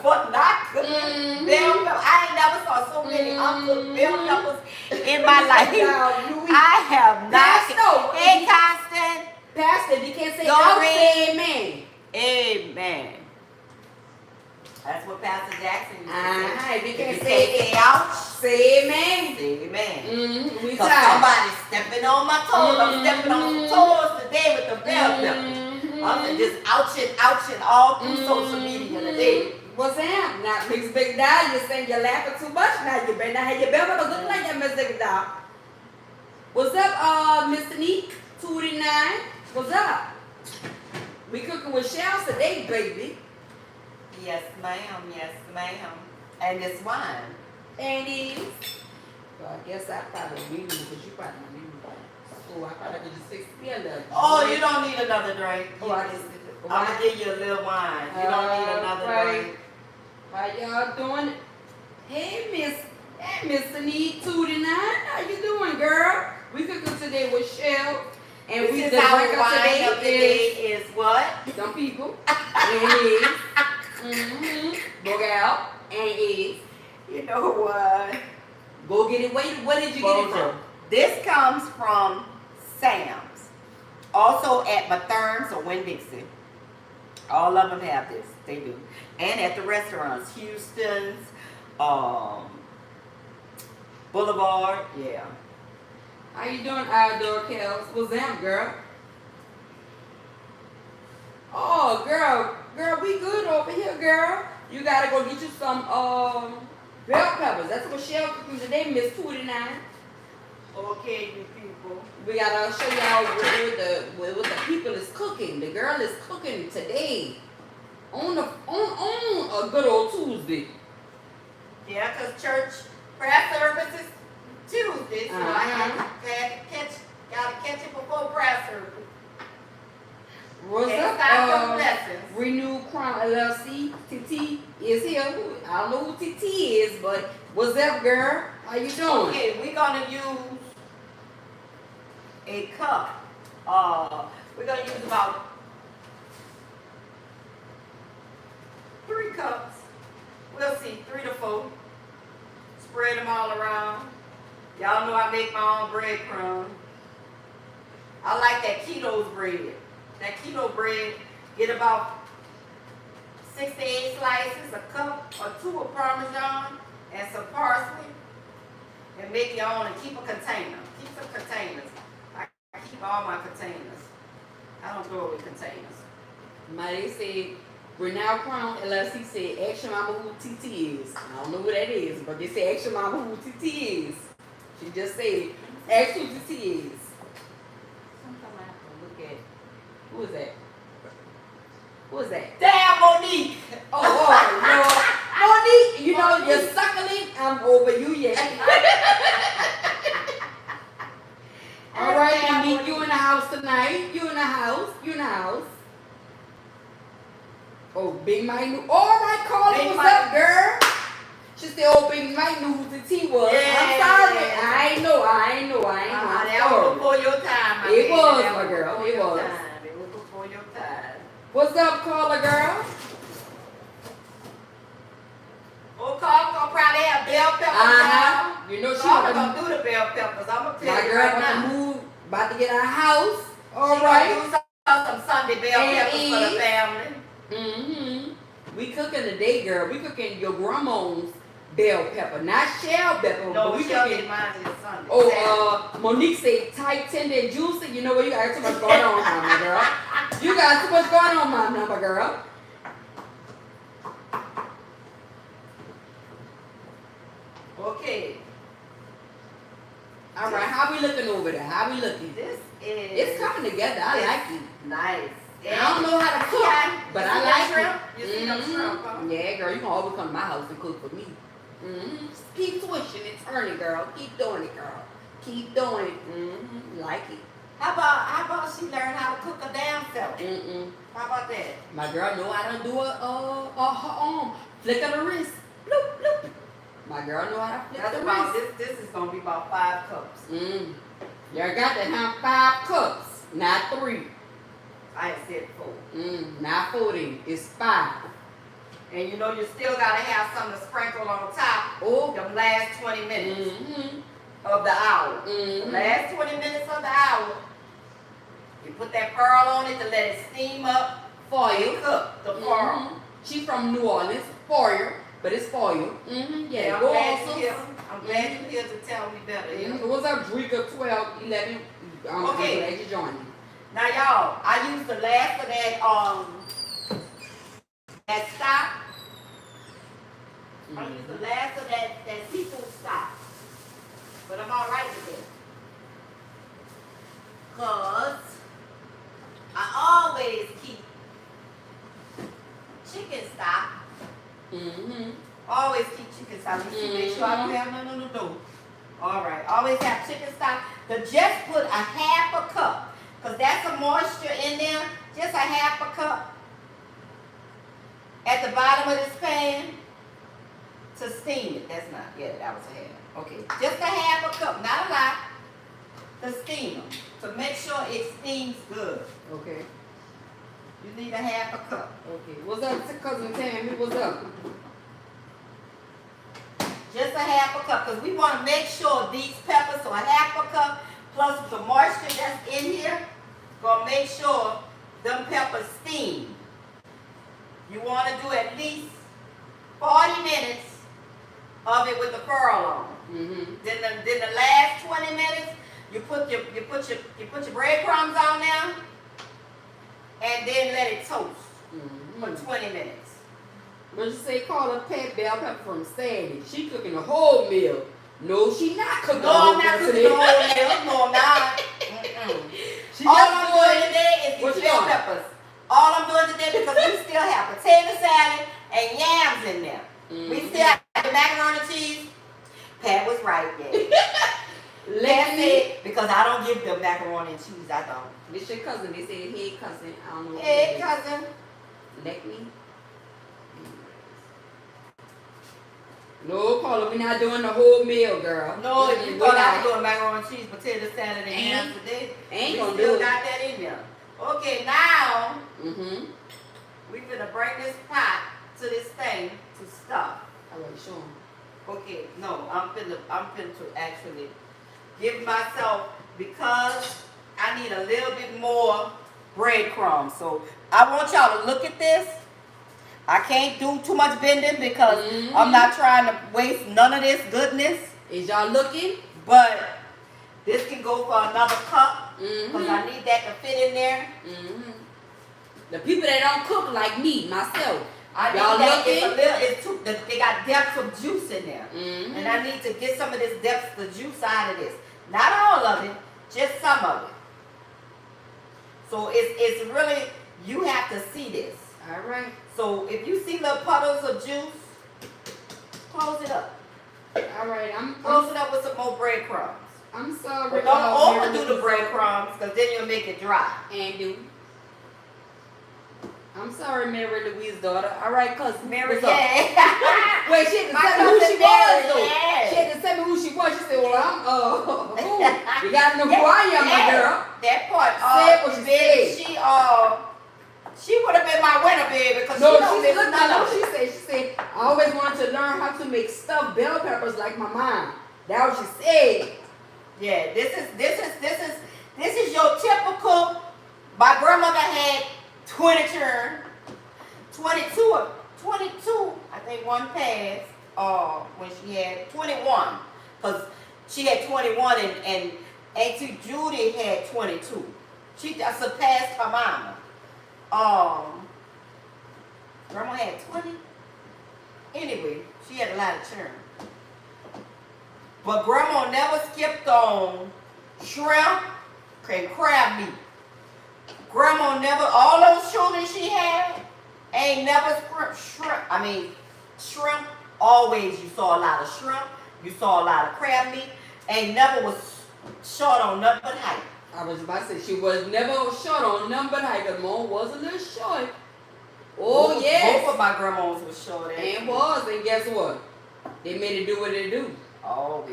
for not cooking bell peppers. I ain't never saw so many uncooked bell peppers in my life. I have not. Hey, Constant. Pastor, if you can't say Don't ouch, read. say amen. Amen. That's what Pastor Jackson used to say. If you If can't you say can't say ouch, say amen. say amen. We Because tired. somebody's stepping on my toes. I'm stepping on some toes today with the bell peppers. I'm just ouching all through social media today. What's that? Now, Miss Big Doll, you're saying you're laughing too much now. You better not have your bell peppers looking like that, Miss Big Doll. What's up, Mr. Neek? 289. What's up? We cooking with shells today, baby. Yes, ma'am. Yes, ma'am. And this wine. And it is. So I guess I probably need you because you probably don't need one. So I probably could just fix the other. Oh, you don't need another drink. Oh, I just I'm going to give you a little wine. You don't need another drink. How y'all doing? Hey, Mr. Need 229. How you doing, girl? We cooking today with shells. And This is our wine of the day is what? Some people. And it is. Book out. And it is. You know what? Go get it. Where did you get it from? This comes from Sam's. Also at Bethurns or Winn-Dixie. All of them have this. They do. And at the restaurants. Houston's, Boulevard. Yeah. How you doing, Outdoor Kels? What's up, girl? Oh, girl, we good over here, girl. You gotta go get you some bell peppers. That's what Shell cooking today, Miss 29. Okay, you people. We gotta show y'all what the people is cooking. The girl is cooking today on a good old Tuesday. Yeah, because church prayer service is Tuesday, so I gotta catch it before prayer service. What's Can't up? stop them blessings. Renew Crown LLC. TT is here. I don't know who TT is, but what's up, girl? How you doing? Okay, we're gonna use a cup. We're gonna use about 3 cups. We'll see, 3 to 4. Spread them all around. Y'all know I make my own breadcrumbs. I like that keto bread. That keto bread, get about 6 to 8 slices, a cup or 2 of Parmesan, and some parsley. And make your own and keep a container. Keep some containers. I keep all my containers. I don't throw away containers. They say Renowned Crown LLC said, ask your mama who TT is. I don't know who that is, but they said, ask your mama who TT is. She just said, ask who TT is. Sometimes I have to look at, who is that? Who is that? Damn, Monique. Oh, Lord. Monique, you know, you're suckling. I'm over you yet. All right, Monique, you in the house tonight. You in the house. You in the house. Oh, Big Mike knew. All right, Carly, what's up, girl? She said, oh, Big Mike knew who the T was. Yeah, I'm sorry. yeah. I ain't know. That was before your time. It was, my girl. It was. It was before your time. What's up, Carla, girl? Oh, Carla gonna probably have bell peppers now. You know she Carla gonna do the bell peppers. I'm gonna tell my you girl right now. about to move, about to get our house. All She right. gonna do some Sunday bell peppers for the family. We cooking today, girl. We cooking your grandma's bell pepper, not shell pepper. No, but we we shall cooking. get mine this Sunday. Oh, Monique said tight, tender, and juicy. You know what? You got too much going on, my girl. You got too much going on, my number girl. Okay. All right, how we looking over there? How we looking? This is. It's coming together. I like it. Nice. I don't know how to cook, but I like shrimp? it. You see them shrimp, huh? Yeah, girl, you can always come to my house and cook for me. Just keep swishing and turning, girl. Keep doing it, girl. Keep doing it. Like it. How about she learn how to cook a damn self? How about that? My girl know how to do her arm. Flick of the wrist. Bloop, bloop. My girl know how to flick That's the about wrist. this is gonna be about 5 cups. You got to have 5 cups, not 3. I had said 4. Not 40. It's 5. And you know you still gotta have something to sprinkle on top. Oh. The last 20 minutes of the hour. The last 20 minutes of the hour. You put that pearl on it to let it steam up For and you. cook the pearl. She from New Orleans. For you. But it's for you. Yeah, I'm go glad also. you're here. I'm glad you're here to tell me better. Yeah. What's up, Drika 12, 11? I'm Okay. glad you joined me. Now y'all, I used the last of that stock. I used the last of that seafood stock. But I'm alright with it. Cause I always keep chicken stock. Always keep chicken stock. You see, make sure I don't have none on the door. Alright, always have chicken stock. To just put a half a cup. Because that's some moisture in there. Just a half a cup at the bottom of this pan to steam it. That's not, yeah, that was a half. Okay, just a half a cup, not a lot, to steam them. To make sure it steams good. Okay. You need a half a cup. Okay. What's up, cousin Tammy? What's up? Just a half a cup, because we want to make sure these peppers, so a half a cup, plus the moisture that's in here, gonna make sure them peppers steam. You want to do at least 40 minutes of it with the pearl on. Then the last 20 minutes, you put your breadcrumbs on there, and then let it toast for 20 minutes. What you say? Call her Pat Bell Pepper from Sandy. She cooking a whole meal. No, she not cooking. No, I'm not cooking the whole meal. No, I'm not. All I'm doing today is these bell peppers. All I'm doing today, because we still have potato salad and yams in there. We still have the macaroni and cheese. Pat was right there. That's it, because I don't give them macaroni and cheese. I don't. This your cousin. They said, hey, cousin. I don't know. Hey, cousin. Let me. No, Paula, we're not doing the whole meal, girl. No, if you thought I was doing macaroni and cheese, potato salad, and yams today, ain't we gonna still do it. got that in there. Okay, now we finna bring this pot to this thing to stuff. All right, show 'em. Okay, no, I'm finna to actually give myself, because I need a little bit more breadcrumbs. So I want y'all to look at this. I can't do too much bending because I'm not trying to waste none of this goodness. Is y'all looking? But this can go for another cup because I need that to fit in there. The people that don't cook like me, myself. I need Y'all that. It's a looking? little. It's too. They got depths of juice in there, Mm-hmm. and I need to get some of this depths of juice out of this. Not all of it, just some of it. So it's really, you have to see this. All right. So if you see little puddles of juice, close it up. All right. Close it up with some more breadcrumbs. I'm sorry. But don't overdo the breadcrumbs, because then you'll make it dry. And do. I'm sorry, Mary Louise's daughter. All right, cause Mary, what's up? yeah. Wait, she had to My tell me who she cousin Mary, was, though. yeah. She had to tell me who she was. She said, "Well, I'm you gotta know who I am, my girl." That part. Said what she baby, said. she would have been my winner, baby, because No, she don't miss look, none no, of it. she said, I always wanted to learn how to make stuffed bell peppers like my mom. That's what she said. Yeah, this is your typical. My grandmother had 20 churn, 22, I think one passed, when she had 21, because she had 21 and Auntie Judy had 22. She just surpassed her mama. Grandma had 20. Anyway, she had a lot of churn. But grandma never skipped on shrimp and crab meat. Grandma never, all those children she had, ain't never shrimp, always you saw a lot of shrimp, you saw a lot of crab meat, ain't never was short on nothing but height. I was about to say, she was never short on nothing but height. Her mom was a little short. Oh, yes. Both of my grandmas was short. And was, and guess what? They made it do what it do. Always.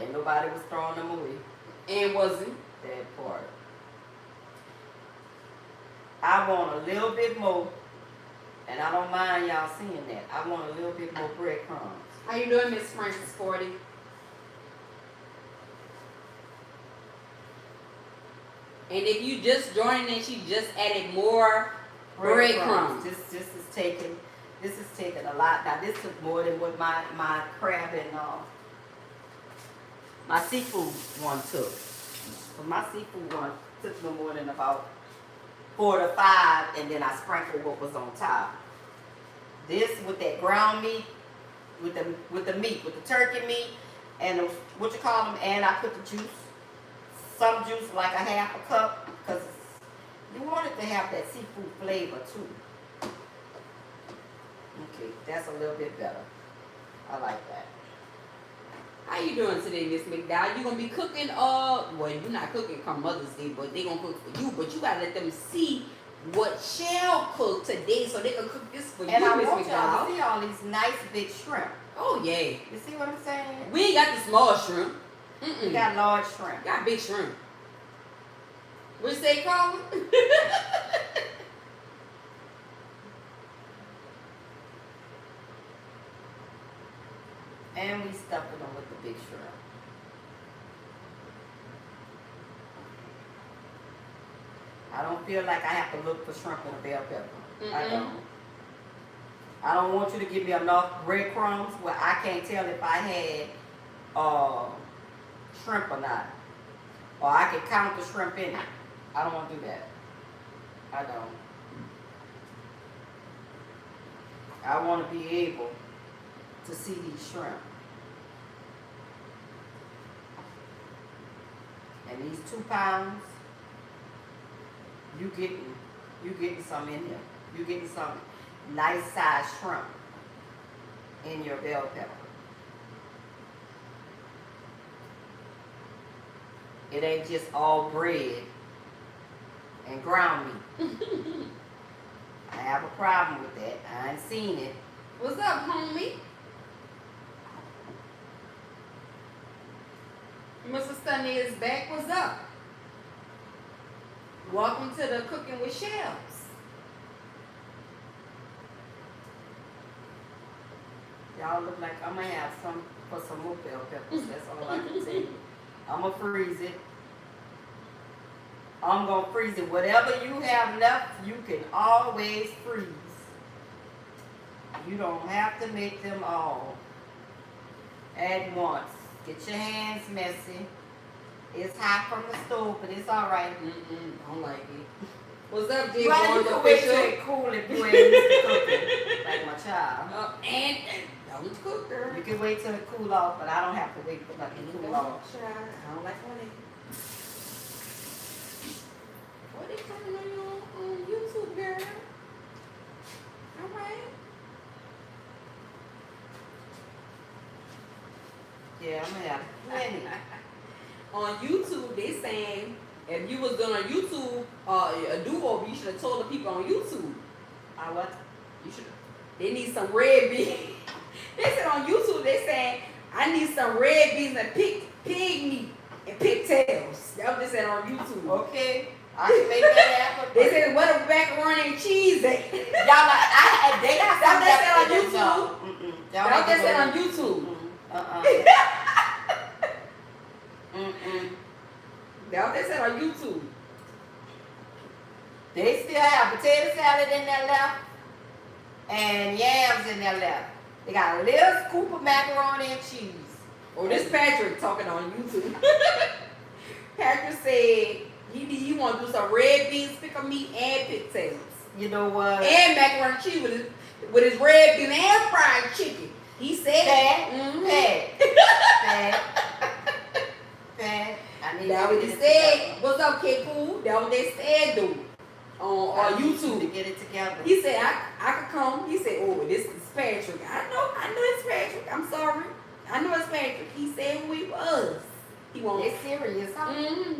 Ain't nobody was throwing them away. And wasn't. That part. I want a little bit more, and I don't mind y'all seeing that. I want a little bit more breadcrumbs. How you doing, Miss Francis 40? And if you just joined in, she just added more breadcrumbs. This is taking a lot. Now this took more than what my crab and my seafood one took. But my seafood one took no more than about 4 to 5, and then I sprinkled what was on top. This with that ground meat, with the turkey meat, and what you call them, and I put the juice. Some juice, like a half a cup, because you want it to have that seafood flavor too. Okay, that's a little bit better. I like that. How you doing today, Miss McDowell? You gonna be cooking? Well, you're not cooking come Mother's Day, but they gonna cook for you. But you gotta let them see what Shell cooked today, so they can cook this for And you, I Miss want y'all McDowell. to see all these nice big shrimp. Oh yeah. You see what I'm saying? We ain't got the small shrimp. We got large shrimp. We got big shrimp. What you say, Colin? And we stuffing them with the big shrimp. I don't feel like I have to look for shrimp in a bell pepper. I don't. I don't want you to give me enough breadcrumbs where I can't tell if I had shrimp or not. Or I can count the shrimp in it. I don't want to do that. I don't. I want to be able to see these shrimp. And these 2 pounds, you getting some in there. You getting some nice size shrimp in your bell pepper. It ain't just all bread and ground meat. I have a problem with that. I ain't seen it. What's up, homie? Mr. Stunny is back. What's up? Welcome to the Cooking with Shells. Y'all look like I'm gonna have some for some more bell peppers. That's all I can tell you. I'm gonna freeze it. I'm gonna freeze it. Whatever you have left, you can always freeze. You don't have to make them all at once. Get your hands messy. It's hot from the stove, but it's all right. Don't like it. What's up, Jay? Well, you Born can wait till official. it cool if you ain't used to cooking, like my child. And don't cook, girl. You can wait till it cool off, but I don't have to wait for nothing to cool off. I don't like all that. What they coming on you on YouTube, girl? All right. Yeah, I'm gonna have plenty. On YouTube, they saying if you was doing a YouTube a do-over, you should have told the people on YouTube. What? You should. They need some red beans. They said on YouTube, they saying I need some red beans and pig meat and pigtails. That's what they said on YouTube. Okay, I can make that happen. They said what a macaroni and cheese at. Y'all like, they got That's what something they said on YouTube. Y'all That's what they need to said go- on YouTube. That's what they said on YouTube. They still have potato salad in there left and yams in there left. They got a little scoop of macaroni and cheese. Oh, this Patrick talking on YouTube. Patrick said he want to do some red beans, pickle meat, and pigtails. You know what? And macaroni and cheese with his red bean and fried chicken. He said Pat. I need That to what get he it said. together. What's up, K-Poo? That what they said, dude. On I need to YouTube. get it together. He said I could come. He said, oh, this is Patrick. I know it's Patrick. I'm sorry. I know it's Patrick. He said who he was. He want It's serious, huh?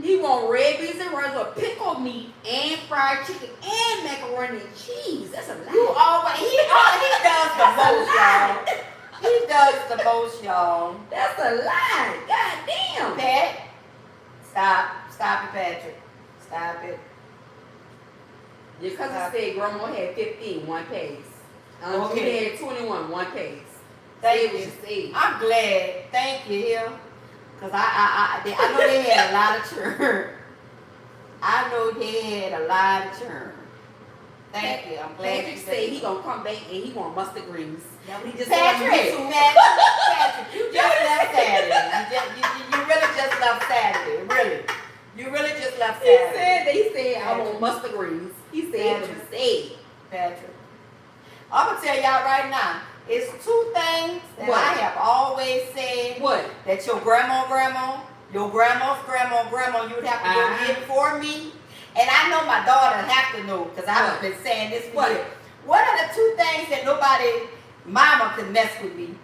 He want red beans and rice with pickle meat and fried chicken and macaroni and cheese. That's a lot. You always he does the most, y'all. He does the most, y'all. That's a lot. God damn. Pat, stop it, Patrick. Stop it. Your cousin said grandma had 15, one pace. Okay. Judy had 21, one pace. Thank Say you. what you said. I'm glad. Thank you, Hill. Cause I know they had a lot of churn. I know they had a lot of churn. Thank you. I'm glad Patrick you said he gonna come back and he want mustard greens. That what he just Patrick, said on YouTube. Patrick, you just left Saturday. You really just left Saturday. Really. You really just left He Saturday. said that. He said I Patrick. want mustard greens. He said what he said. Patrick. I'm gonna tell y'all right now. It's two things that What? I have always said What? that your grandma's grandma, you would have to go get for me. And I know my daughter have to know because I've been saying this for years. What are the two things that nobody, mama can mess with me,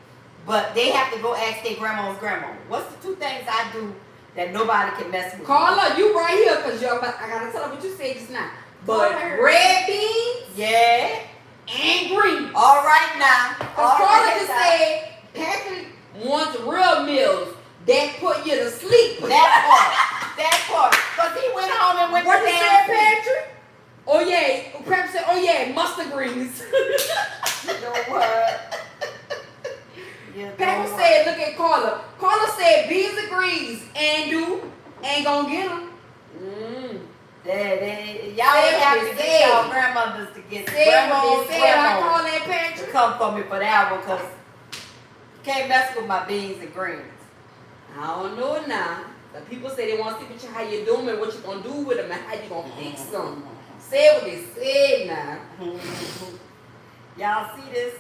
but they have to go ask their grandma's grandma? What's the two things I do that nobody can mess with me? Carla, you right here because I gotta tell her what you said just now. But Alright. red beans Yeah. and green. All right now. Because Carla just said Patrick wants real meals that put you to sleep. That part. Because he went home and went What to you said, Patrick? Oh yeah. Patrick said, oh yeah, mustard greens. You know what? Patrick said, look at Carla. Carla said beans and greens and ain't gonna get them. Y'all ain't have to get y'all grandmothers to get grandma's I call grandma that to Patrick. come for me for that one because you can't mess with my beans and greens. I don't know now. The people say they want to see what you, how you doing and what you gonna do with them and how you gonna fix them. Say what they said now. Y'all see this?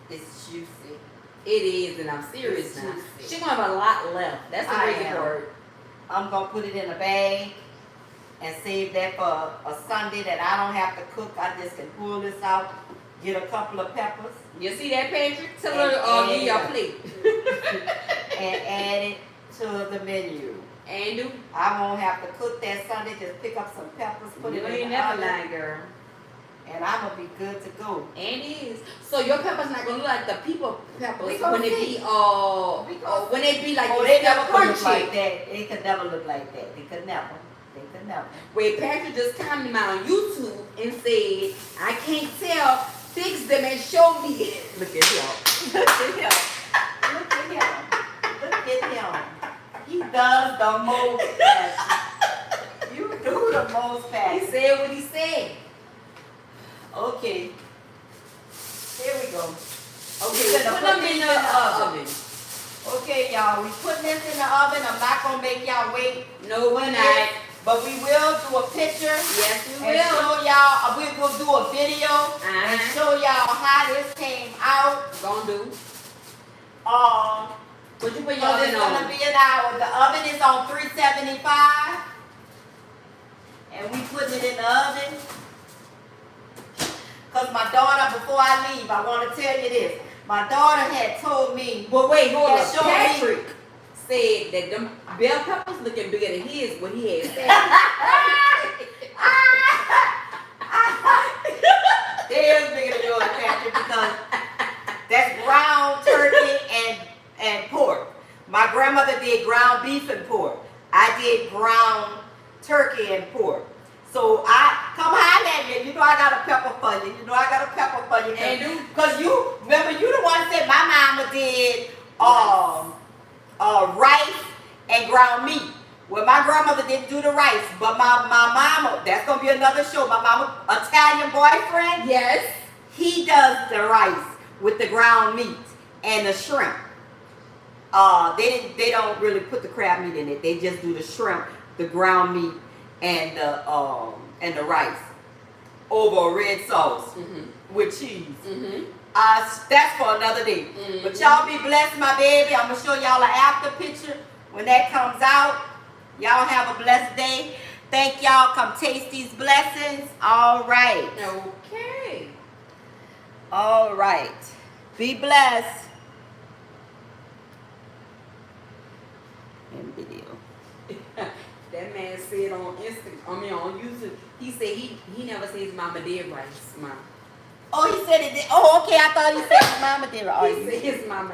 It's juicy. It is, and I'm serious It's now. juicy. She gonna have a lot left. That's the I crazy am. part. I'm gonna put it in a bag and save that for a Sunday that I don't have to cook. I just can pull this out, get a couple of peppers, You see that, Patrick? Tell And- her give you a and- plate. and add it to the menu. And do. I won't have to cook that Sunday. Just pick up some peppers, put You it in ain't the never oven, lying, girl. and I'm gonna be good to go. And it is. So your pepper's not gonna look like the people peppers We gonna when it see. be We gonna when it be like Oh, it's they still never could look crunchy. like that. It could never look like that. They could never. Where Patrick just commented on YouTube and said, I can't tell, fix them and show me. Look at him. Look at him. Look at him. Look at him. He does the most, Patrick. You do the most, He Patrick. said what he said. Okay. Here we go. Okay, We're gonna put them in the oven. Okay, y'all. We putting this in the oven. I'm not gonna make y'all wait. No, we're not. But we will do a picture. Yes, we And will. show y'all. We're gonna do a video and show y'all how this came out. Gonna do. What you put your So oven it's on? gonna be an hour. The oven is on 375. And we putting it in the oven. Cause my daughter, before I leave, I want to tell you this. My daughter had told me. Well, wait, hold Yeah, up. show me. Patrick said that them bell peppers looking bigger than his when he had said. They is bigger than yours, Patrick, because that's ground turkey and pork. My grandmother did ground beef and pork. I did ground turkey and pork. So I come holler at me. You know I got a pepper for you. You know I got a pepper for you. Because you remember you the one said my mama did rice and ground meat. Well, my grandmother didn't do the rice, but my mama, that's gonna be another show. My mama, Italian boyfriend, Yes. he does the rice with the ground meat and the shrimp. They don't really put the crab meat in it. They just do the shrimp, the ground meat, and the rice over a red sauce with cheese. That's for another day. But y'all be blessed, my baby. I'm gonna show y'all an after picture when that comes out. Y'all have a blessed day. Thank y'all. Come taste these blessings. All right. Okay. All right. Be blessed. In video. That man said on on YouTube, he said he never said his mama did rice, Mom. Oh, he said it. Oh, okay. I thought he said his mama did. He said his mama